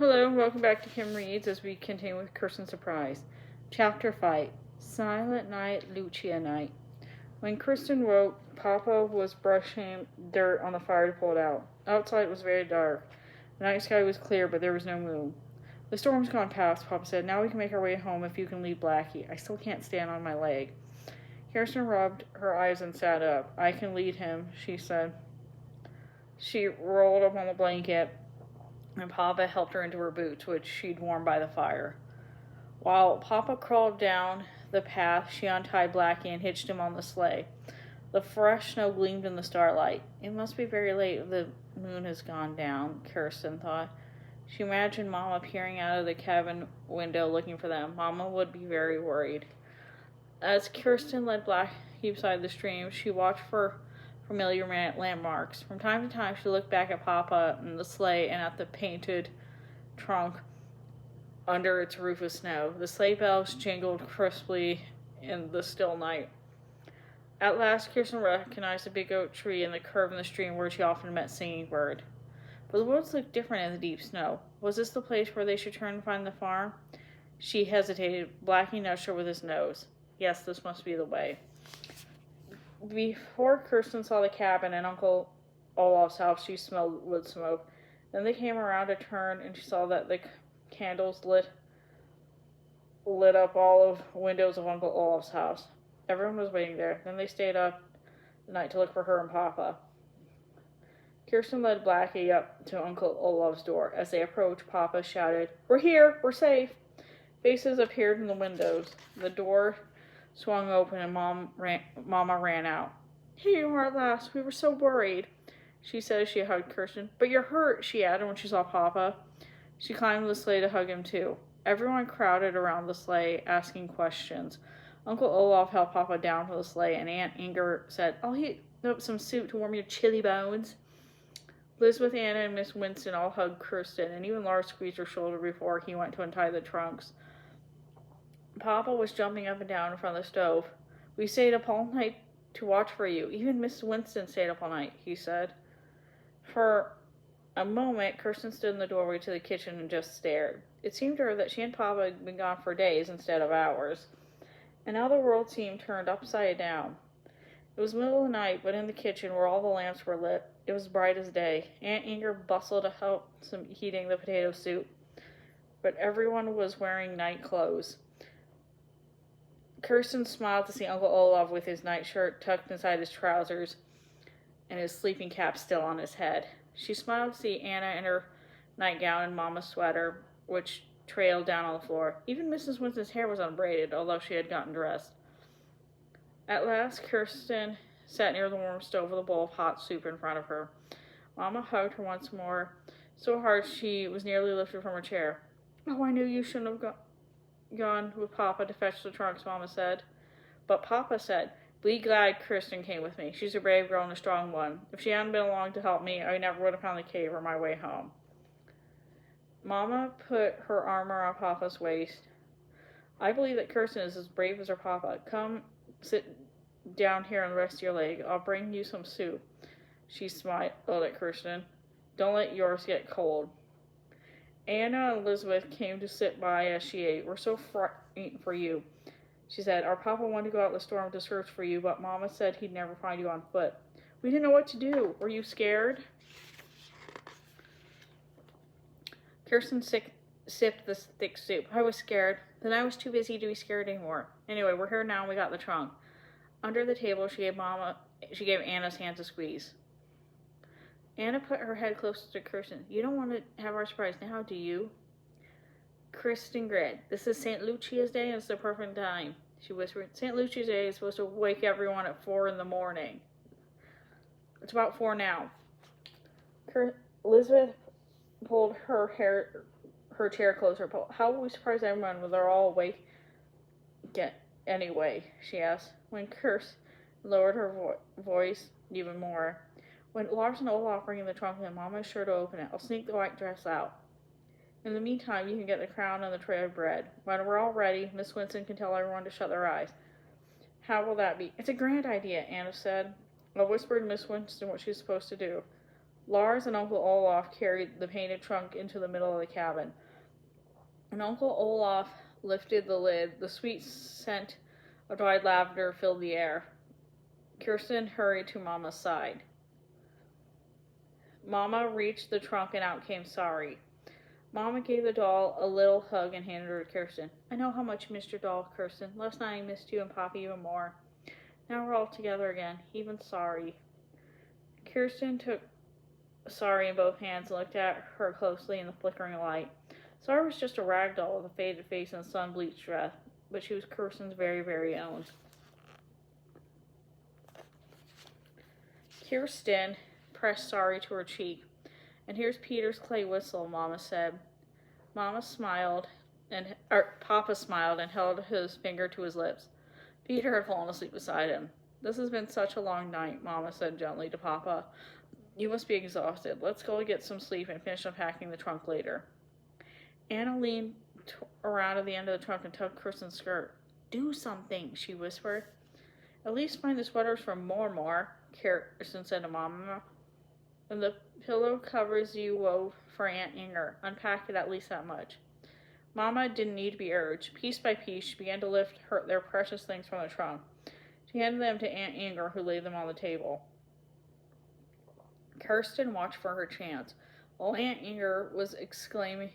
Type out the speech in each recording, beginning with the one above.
Hello, and welcome back to Kim Reads as we continue with Kirsten's Surprise. Chapter 5 Silent Night, Lucia Night. When Kirsten woke, Papa was brushing dirt on the fire to pull it out. Outside it was very dark. The night sky was clear, but there was no moon. The storm's gone past, Papa said. Now we can make our way home if you can lead Blackie. I still can't stand on my leg. Kirsten rubbed her eyes and sat up. I can lead him, she said. She rolled up on the blanket, and Papa helped her into her boots, which she'd worn by the fire. While Papa crawled down the path, she untied Blackie and hitched him on the sleigh. The fresh snow gleamed in the starlight. It must be very late. The moon has gone down, Kirsten thought. She imagined Mama peering out of the cabin window looking for them. Mama would be very worried. As Kirsten led Blackie beside the stream, she watched for familiar landmarks. From time to time, she looked back at Papa and the sleigh and at the painted trunk under its roof of snow. The sleigh bells jingled crisply in the still night. At last, Kirsten recognized a big oak tree in the curve in the stream where she often met Singing Bird. But the woods looked different in the deep snow. Was this the place where they should turn and find the farm? She hesitated. Blackie nudged her with his nose. Yes, this must be the way. Before Kirsten saw the cabin and Uncle Olaf's house, she smelled wood smoke. Then they came around a turn, and she saw that the candles lit up all of windows of Uncle Olaf's house. Everyone was waiting there. Then they stayed up the night to look for her and Papa. Kirsten led Blackie up to Uncle Olaf's door. As they approached, Papa shouted, "We're here! We're safe!" Faces appeared in the windows. The door swung open and Mama ran out. "Here you are at last. We were so worried," she said as she hugged Kirsten. "But you're hurt," she added when she saw Papa. She climbed the sleigh to hug him too. Everyone crowded around the sleigh, asking questions. Uncle Olaf helped Papa down from the sleigh, and Aunt Inger said, "I'll heat up some soup to warm your chilly bones." Elizabeth, Anna, and Miss Winston all hugged Kirsten, and even Lars squeezed her shoulder before he went to untie the trunks. Papa was jumping up and down in front of the stove. "We stayed up all night to watch for you. Even Miss Winston stayed up all night," he said. For a moment, Kirsten stood in the doorway to the kitchen and just stared. It seemed to her that she and Papa had been gone for days instead of hours. And now the world seemed turned upside down. It was the middle of the night, but in the kitchen, where all the lamps were lit, it was bright as day. Aunt Inger bustled to help heating the potato soup, but everyone was wearing night clothes. Kirsten smiled to see Uncle Olaf with his nightshirt tucked inside his trousers and his sleeping cap still on his head. She smiled to see Anna in her nightgown and Mama's sweater, which trailed down on the floor. Even Mrs. Winston's hair was unbraided, although she had gotten dressed. At last, Kirsten sat near the warm stove with a bowl of hot soup in front of her. Mama hugged her once more, so hard she was nearly lifted from her chair. "Oh, I knew you shouldn't have gone with Papa to fetch the trunks," Mama said. But Papa said, "Be glad Kirsten came with me. She's a brave girl and a strong one. If she hadn't been along to help me, I never would have found the cave or my way home." Mama put her arm around Papa's waist. "I believe that Kirsten is as brave as her Papa. Come sit down here and rest your leg. I'll bring you some soup." She smiled at Kirsten. "Don't let yours get cold." Anna and Elizabeth came to sit by as she ate. "We're so frightened for you," she said. "Our Papa wanted to go out in the storm to search for you, but Mama said he'd never find you on foot. We didn't know what to do. Were you scared?" Kirsten sipped the thick soup. "I was scared. Then I was too busy to be scared anymore. Anyway, we're here now and we got the trunk." Under the table, she gave Anna's hands a squeeze. Anna put her head closer to Kirsten. "You don't want to have our surprise now, do you?" Kirsten grinned. "This is St. Lucia's Day and it's the perfect time," she whispered. "St. Lucia's Day is supposed to wake everyone at 4 in the morning. It's about 4 now." Elizabeth pulled her chair closer. "How will we surprise everyone when they're all awake anyway?" she asked. When Kirsten lowered her voice even more. "When Lars and Olaf bring in the trunk, then Mama is sure to open it. I'll sneak the white dress out. In the meantime, you can get the crown and the tray of bread. When we're all ready, Miss Winston can tell everyone to shut their eyes." "How will that be?" "It's a grand idea," Anna said. I'll whisper to Miss Winston what she's supposed to do. Lars and Uncle Olaf carried the painted trunk into the middle of the cabin. When Uncle Olaf lifted the lid, the sweet scent of dried lavender filled the air. Kirsten hurried to Mama's side. Mama reached the trunk and out came Sorry. Mama gave the doll a little hug and handed her to Kirsten. I know how much you missed your doll, Kirsten. Last night I missed you and Papa even more. Now we're all together again, even Sorry. Kirsten took Sorry in both hands and looked at her closely in the flickering light. Sorry was just a rag doll with a faded face and a sun-bleached dress, but she was Kirsten's very, very own. Kirsten pressed Sorry to her cheek. And here's Peter's clay whistle, Mama said. Papa smiled and held his finger to his lips. Peter had fallen asleep beside him. This has been such a long night, Mama said gently to Papa. You must be exhausted. Let's go get some sleep and finish unpacking the trunk later. Anna leaned around at the end of the trunk and tugged Kirsten's skirt. Do something, she whispered. At least find the sweaters from More, Kirsten said to Mama. And the pillow covers you wove for Aunt Inger. Unpack it at least that much. Mama didn't need to be urged. Piece by piece, she began to lift their precious things from the trunk. She handed them to Aunt Inger, who laid them on the table. Kirsten watched for her chance. While Aunt Inger was exclaiming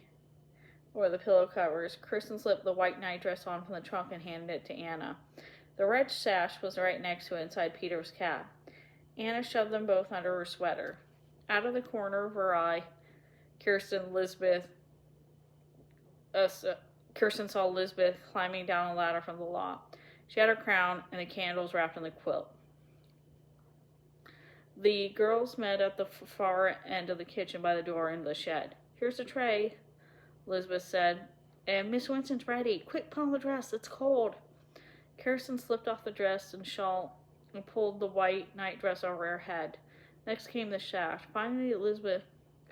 over the pillow covers, Kirsten slipped the white nightdress on from the trunk and handed it to Anna. The red sash was right next to it inside Peter's cap. Anna shoved them both under her sweater. Out of the corner of her eye, Kirsten saw Elizabeth climbing down a ladder from the loft. She had her crown and the candles wrapped in the quilt. The girls met at the far end of the kitchen by the door into the shed. Here's the tray, Elizabeth said. And Miss Winston's ready. Quick, put on the dress. It's cold. Kirsten slipped off the dress and shawl and pulled the white nightdress over her head. Next came the shaft. Finally, Elizabeth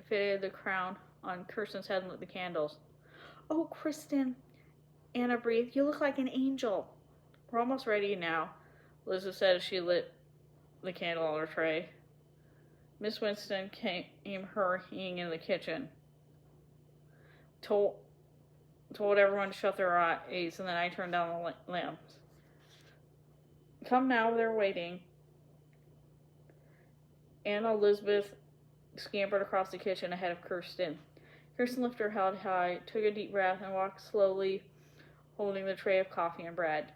fitted the crown on Kirsten's head and lit the candles. Oh, Kirsten, Anna breathed. You look like an angel. We're almost ready now, Elizabeth said as she lit the candle on her tray. Miss Winston came hurrying in the kitchen. Told everyone to shut their eyes, and then I turned down the lamps. Come now, they're waiting. Anna Elizabeth scampered across the kitchen ahead of Kirsten. Kirsten lifted her head high, took a deep breath, and walked slowly, holding the tray of coffee and bread.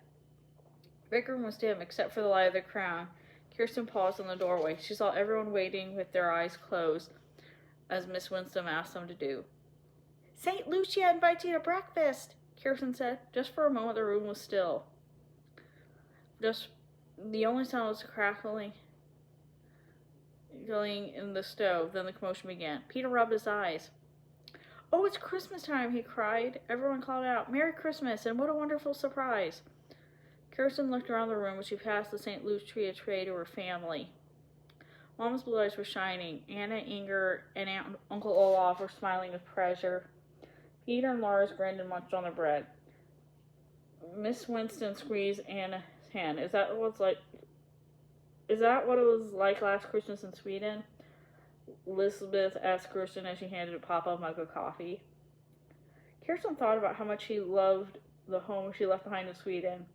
The big room was dim, except for the light of the crown. Kirsten paused in the doorway. She saw everyone waiting with their eyes closed, as Miss Winston asked them to do. St. Lucia invites you to breakfast, Kirsten said. Just for a moment, the room was still. The only sound was crackling in the stove. Then the commotion began. Peter rubbed his eyes. Oh, it's Christmas time, he cried. Everyone called out, Merry Christmas, and what a wonderful surprise. Kirsten looked around the room as she passed the St. Lucia tray to her family. Mama's blue eyes were shining. Anna, Inger, and Uncle Olaf were smiling with pleasure. Peter and Lars grinned and munched on the bread. Miss Winston squeezed Anna's hand. Is that what it was like last Christmas in Sweden? Elizabeth asked Kirsten as she handed Papa a mug of coffee. Kirsten thought about how much she loved the home she left behind in Sweden.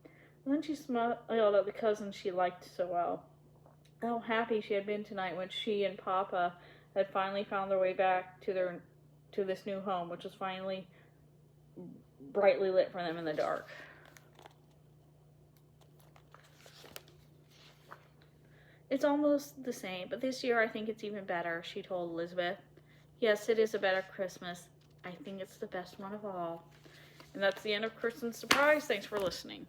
And then she smiled at the cousins she liked so well. How happy she had been tonight when she and Papa had finally found their way back to this new home, which was finally brightly lit for them in the dark. It's almost the same, but this year I think it's even better, she told Elizabeth. Yes, it is a better Christmas. I think it's the best one of all. And that's the end of Kirsten's Surprise. Thanks for listening.